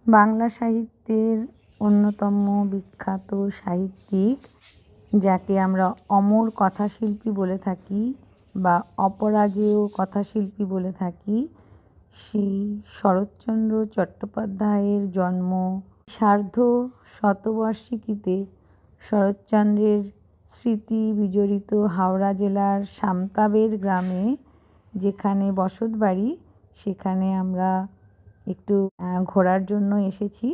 বাংলা সাহিত্যের অন্যতম বিখ্যাত সাহিত্যিক, যাকে আমরা অমর কথাশিল্পী বলে থাকি বা অপরাজেয় কথাশিল্পী বলে থাকি, সেই শরৎচন্দ্র চট্টোপাধ্যায়ের জন্ম সার্ধ শতবার্ষিকীতে শরৎচন্দ্রের স্মৃতি বিজড়িত হাওড়া জেলার সামতাবের গ্রামে, যেখানে বসতবাড়ি, সেখানে আমরা একটু ঘোরার জন্য এসেছি।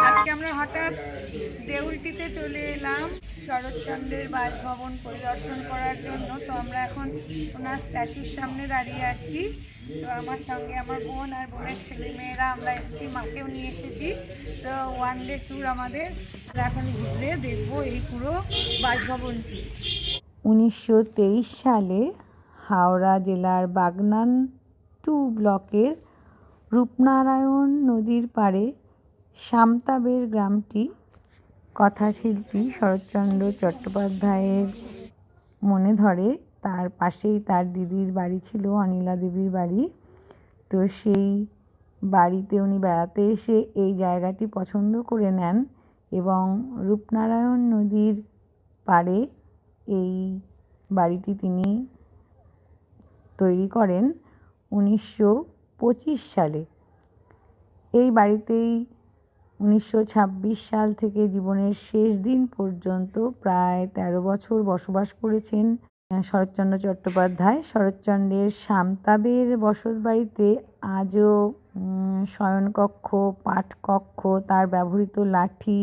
আজকে আমরা হঠাৎ দেউলটিতে চলে এলাম শরৎচন্দ্রের বাসভবন পরিদর্শন করার জন্য। তো আমরা এখন ওনার স্ট্যাচুর সামনে দাঁড়িয়ে আছি। তো আমার সঙ্গে আমার বোন আর বোনের ছেলে মেয়েরা আমরা এসেছি, মাকেও নিয়ে এসেছি। তো ওয়ান ডে ট্যুর আমাদের। আমরা এখন ঘুরে দেখবো এই পুরো বাসভবনটি। 1923 সালে হাওড়া জেলার বাগনান 2 ব্লকের রূপনারায়ণ নদীর পাড়ে সামতাবের গ্রামটি কথাশিল্পী শরৎচন্দ্র চট্টোপাধ্যায়ের মনে ধরে। তার পাশেই তার দিদির বাড়ি ছিল, অনিলা দেবীর বাড়ি। তো সেই বাড়িতে উনি বেড়াতে এসে এই জায়গাটি পছন্দ করে নেন এবং রূপনারায়ণ নদীর পাড়ে এই বাড়িটি তিনি তৈরি করেন 1925 সালে। এই বাড়িতেই 1926 সাল থেকে জীবনের শেষ দিন পর্যন্ত প্রায় 13 বছর বসবাস করেছেন শরৎচন্দ্র চট্টোপাধ্যায়। শরৎচন্দ্রের সামতাবের বসতবাড়িতে আজও শয়নকক্ষ, পাঠকক্ষ, তার ব্যবহৃত লাঠি,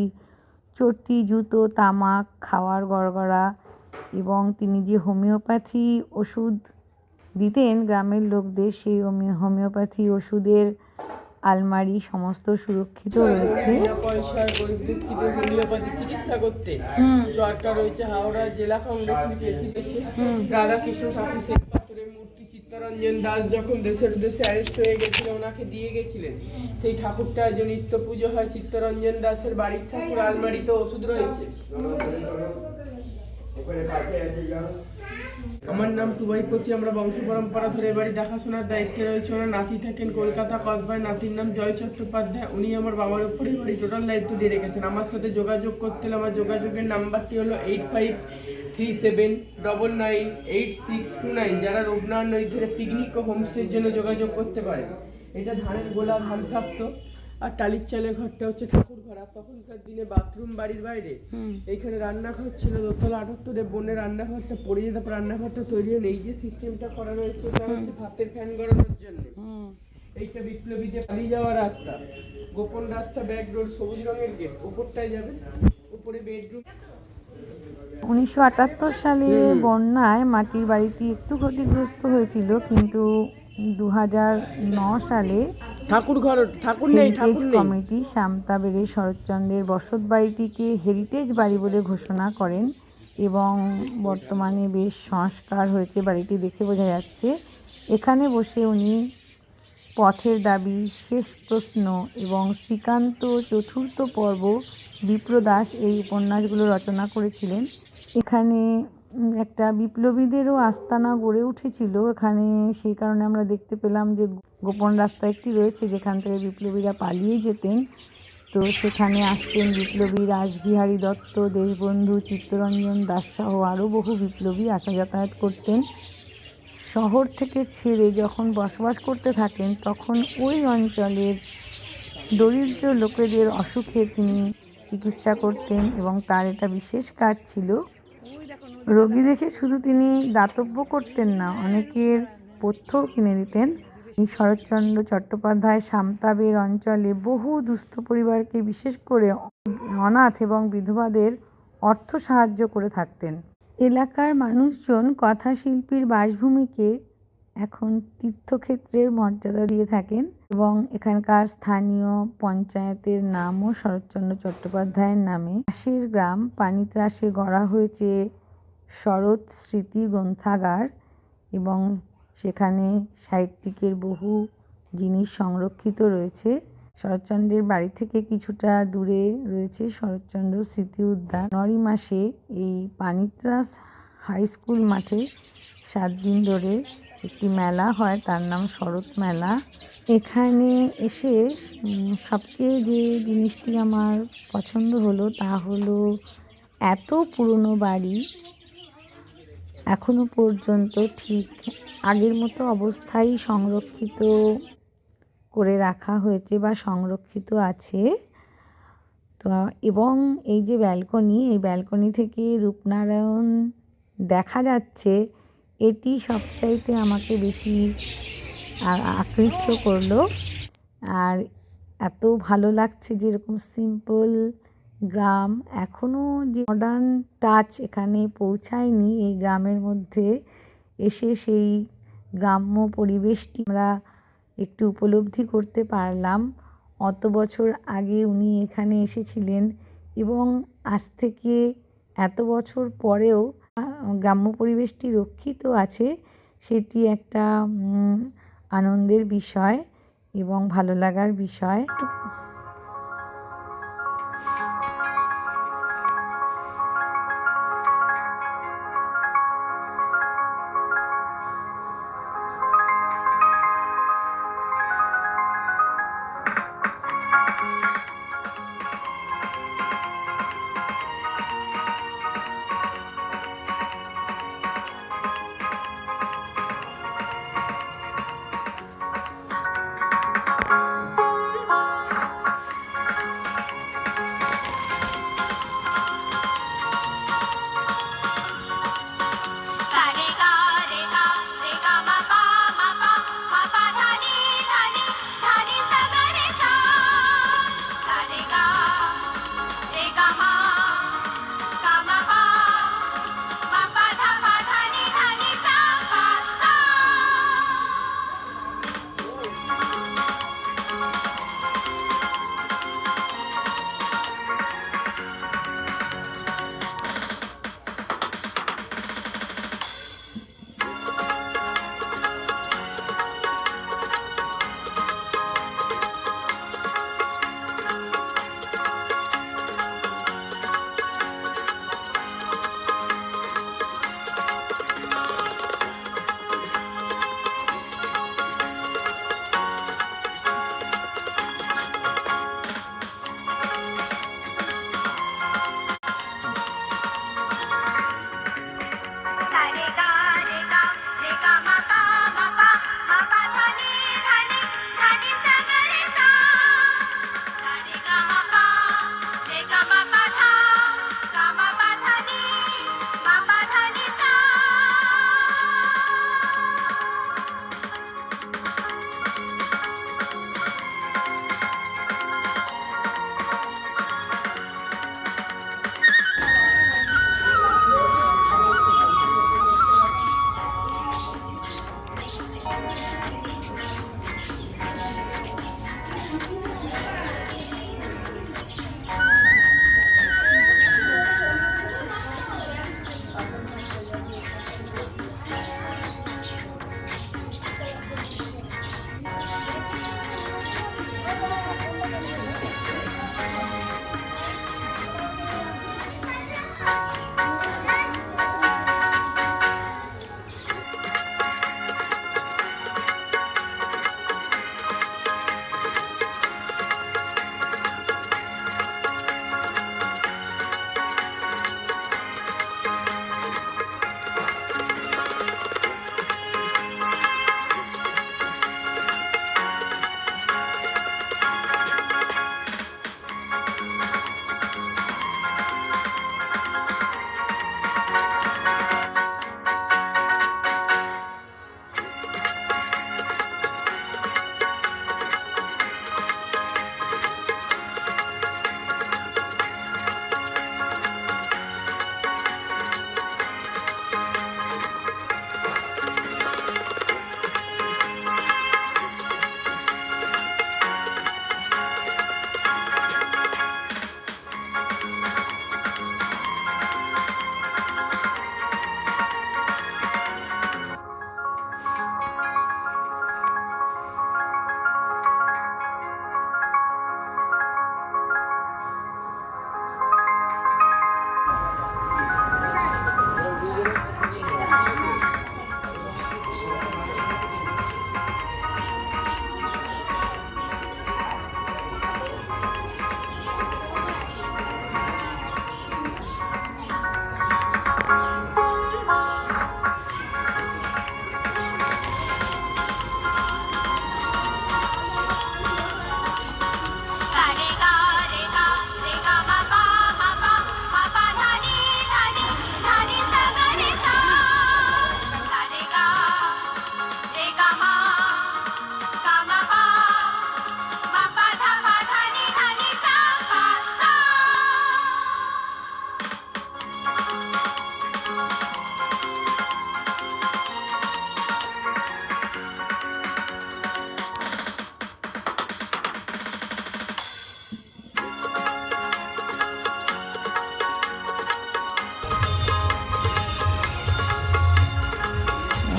চটি, জুতো, তামাক, খাওয়ার গড়গড়া এবং তিনি যে হোমিওপ্যাথি ওষুধ দিতেন গ্রামের লোকদের, সেই হোমিওপ্যাথি ওষুধের আলমারি সমস্ত সুরক্ষিত রয়েছে। হোমিওপ্যাথি চিকিৎসা করতে সরকার রয়েছে হাওড়া জেলা কংগ্রেসের প্রেসিডেন্ট রাধাকৃষ্ণ ঠাকুর শেখ পাথরের মূর্তি চিত্তরঞ্জন দাস যখন দেশের উদ্দেশ্যে অ্যারেস্ট হয়ে গেছিল, ওনাকে দিয়ে গেছিলেন। সেই ঠাকুরটা যে নিত্য পুজো হয়, চিত্তরঞ্জন দাসের বাড়ির ঠাকুর আলমারিতে ওষুধ রয়েছে। আমার নাম টুবাইপতি। আমরা বংশ পরম্পরা ধরে এবারে দেখাশোনার দায়িত্বে রয়েছে। ওনার নাতি থাকেন কলকাতা কসবায়, নাতির নাম জয় চট্টোপাধ্যায়। উনি আমার বাবার উপরে এবারে টোটাল দায়িত্ব দিয়ে রেখেছেন। আমার সাথে যোগাযোগ করতে হলে আমার যোগাযোগের নাম্বারটি হলো 8537998629। যারা রূপনারায়ণ নদী ধরে পিকনিক ও হোমস্টের জন্য যোগাযোগ করতে পারে। এটা ধানের গোলা, ধান থাকতো, আর টালির চালের ঘরটা হচ্ছে ঠাকুর ঘর। আর তখনকার দিনে বাথরুম বাড়ির বাইরে, এইখানে রান্নাঘর ছিল। দোতলা 78 বনের রান্নাঘরটা পড়ে যেত, রান্নাঘরটা তৈরি হলো। এই যে সিস্টেমটা করা রয়েছে, এটা হচ্ছে ভাতের ফ্যান গড়ানোর জন্য। এইটা বিপ্লবী যে পালিয়ে যাওয়ার রাস্তা, গোপন রাস্তা, ব্যাক রোড, সবুজ রঙের গেট, উপরটায় যাবে, উপরে বেডরুম। 1978 সালে বন্যায় মাটির বাড়িটি একটু ক্ষতিগ্রস্ত হয়েছিল, কিন্তু 2009 সালে হেরিটেজ কমিটি সামতাবের শরৎচন্দ্রের বসতবাড়িটিকে হেরিটেজ বাড়ি বলে ঘোষণা করেন এবং বর্তমানে বেশ সংস্কার হয়েছে। বাড়িটি দেখে বোঝা যাচ্ছে। এখানে বসে উনি পথের দাবি, শেষ প্রশ্ন এবং শ্রীকান্ত চতুর্থ পর্ব, বিপ্রদাস এই উপন্যাসগুলো রচনা করেছিলেন। এখানে একটা বিপ্লবীদেরও আস্তানা গড়ে উঠেছিল এখানে। সেই কারণে আমরা দেখতে পেলাম যে গোপন রাস্তা একটি রয়েছে, যেখান থেকে বিপ্লবীরা পালিয়ে যেতেন। তো সেখানে আসতেন বিপ্লবী রাসবিহারী দত্ত, দেশবন্ধু, চিত্তরঞ্জন দাস সহ আরও বহু বিপ্লবী আসা যাতায়াত করতেন। শহর থেকে ছেড়ে যখন বসবাস করতে থাকেন, তখন ওই অঞ্চলের দরিদ্র লোকেদের অসুখে তিনি চিকিৎসা করতেন এবং তার এটা বিশেষ কাজ ছিল। রোগী দেখে শুধু তিনি দাতব্য করতেন না, অনেকের পথ্যও কিনে দিতেন। শরৎচন্দ্র চট্টোপাধ্যায় সামতাবের অঞ্চলে বহু দুস্থ পরিবারকে, বিশেষ করে অনাথ এবং বিধবাদের অর্থ সাহায্য করে থাকতেন। এলাকার মানুষজন কথাশিল্পীর বাসভূমিকে এখন তীর্থক্ষেত্রের মর্যাদা দিয়ে থাকেন এবং এখানকার স্থানীয় পঞ্চায়েতের নামও শরৎচন্দ্র চট্টোপাধ্যায়ের নামে। পাশের গ্রাম পানিত্রাসে গড়া হয়েছে শরৎ স্মৃতি গ্রন্থাগার এবং সেখানে সাহিত্যিকের বহু জিনিস সংরক্ষিত রয়েছে। শরৎচন্দ্রের বাড়ি থেকে কিছুটা দূরে রয়েছে শরৎচন্দ্র স্মৃতি উদ্যান। জানুয়ারি মাসে এই পানিত্রাস হাই স্কুল মাঠে 7 দিন ধরে একটি মেলা হয়, তার নাম শরৎ মেলা। এখানে এসে সবচেয়ে যে জিনিসটি আমার পছন্দ হলো তা হলো এত পুরনো বাড়ি এখনো পর্যন্ত ঠিক আগের মতো অবস্থায় সংরক্ষিত করে রাখা হয়েছে বা সংরক্ষিত আছে। তো এবং এই যে ব্যালকনি, এই ব্যালকনি থেকে রূপনারায়ণ দেখা যাচ্ছে, এটি সবচাইতে আমাকে বেশি আকৃষ্ট করলো। আর এত ভালো লাগছে যে এরকম সিম্পল গ্রাম, এখনও যে মডার্ন টাচ এখানে পৌঁছায়নি এই গ্রামের মধ্যে, এসে সেই গ্রাম্য পরিবেশটি আমরা একটু উপলব্ধি করতে পারলাম। অত বছর আগে উনি এখানে এসেছিলেন এবং আজ থেকে এত বছর পরেও গ্রাম্য পরিবেশটি রক্ষিত আছে, সেটি একটা আনন্দের বিষয় এবং ভালো লাগার বিষয়।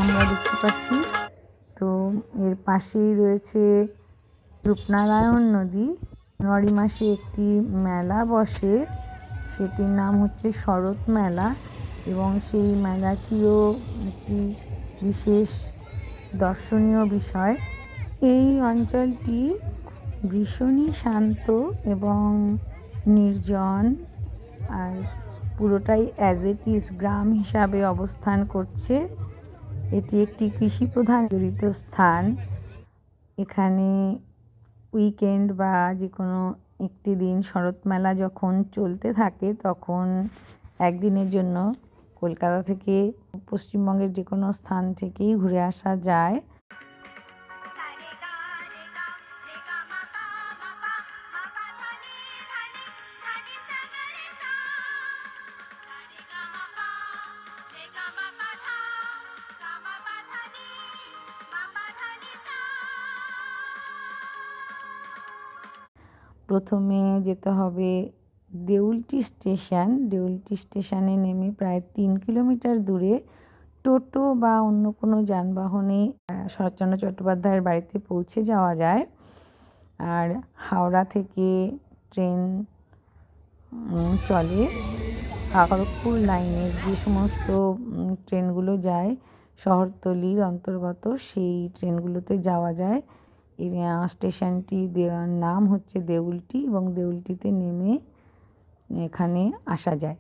আমরা দেখতে পাচ্ছি। তো এর পাশেই রয়েছে রূপনারায়ণ নদী। জানুয়ারি মাসে একটি মেলা বসে, সেটির নাম হচ্ছে শরৎ মেলা, এবং সেই মেলাটিও একটি বিশেষ দর্শনীয় বিষয়। এই অঞ্চলটি ভীষণই শান্ত এবং নির্জন, আর পুরোটাই অ্যাজ ইট ইজ গ্রাম হিসাবে অবস্থান করছে। এটি একটি কৃষিপ্রধান জড়িত স্থান। এখানে উইকেন্ড বা যে কোনো একটি দিন শরৎ মেলা যখন চলতে থাকে, তখন একদিনের জন্য কলকাতা থেকে পশ্চিমবঙ্গের যে কোনো স্থান থেকেই ঘুরে আসা যায়। প্রথমে যেতে হবে দেউলটি স্টেশন। দেউলটি স্টেশনে নেমে প্রায় 3 কিলোমিটার দূরে টোটো বা অন্য কোনো যানবাহনে শরৎচন্দ্র চট্টোপাধ্যায়ের বাড়িতে পৌঁছে যাওয়া যায়। আর হাওড়া থেকে ট্রেন চলে। খড়গপুর লাইনের যে সমস্ত ট্রেনগুলো যায় শহরতলির অন্তর্গত, সেই ট্রেনগুলোতে যাওয়া যায়। এই স্টেশনটি দেওয়ার নাম হচ্ছে দেউলটি, এবং দেউলটিতে নেমে এখানে আসা যায়।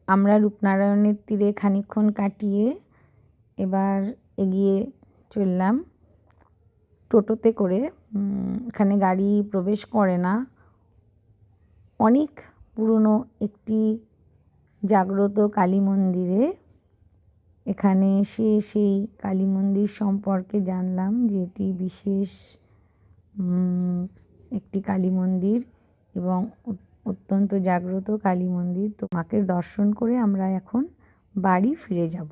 আমরা রূপনারায়ণের তীরে খানিকক্ষণ কাটিয়ে এবার এগিয়ে চললাম টোটোতে করে। এখানে গাড়ি প্রবেশ করে না। অনেক পুরনো একটি জাগ্রত কালী মন্দিরে এখানে এসে সেই কালী মন্দির সম্পর্কে জানলাম যে এটি বিশেষ একটি কালী মন্দির এবং অত্যন্ত জাগ্রত কালী মন্দির। তো মাকে দর্শন করে আমরা এখন বাড়ি ফিরে যাব।